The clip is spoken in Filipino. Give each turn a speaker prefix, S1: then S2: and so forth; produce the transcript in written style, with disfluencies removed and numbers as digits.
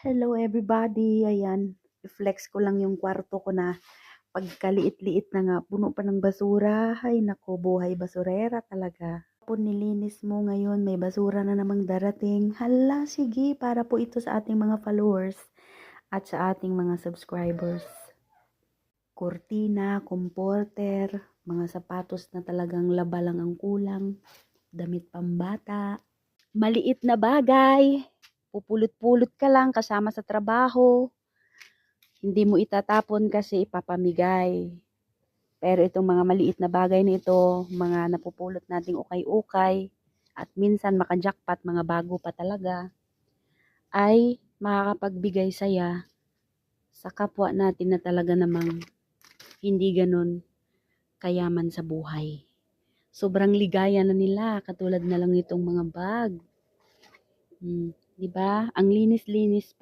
S1: Hello everybody, ayan, i-flex ko lang yung kwarto ko na pagkaliit-liit na nga, puno pa ng basura. Ay naku, buhay basurera talaga. Kung nilinis mo ngayon, may basura na namang darating. Hala, sige, para po ito sa ating mga followers at sa ating mga subscribers. Kurtina, comforter, mga sapatos na talagang laba lang ang kulang, damit pambata. Maliit na bagay, pupulot-pulot ka lang kasama sa trabaho. Hindi mo itatapon kasi ipapamigay. Pero itong mga maliit na bagay na ito, mga napupulot nating ukay-ukay, at minsan makajakpat, mga bago pa talaga, ay makakapagbigay saya sa kapwa natin na talaga namang hindi ganun kayaman sa buhay. Sobrang ligaya na nila, katulad na lang itong mga bag. 'Di ba? Ang linis-linis pa.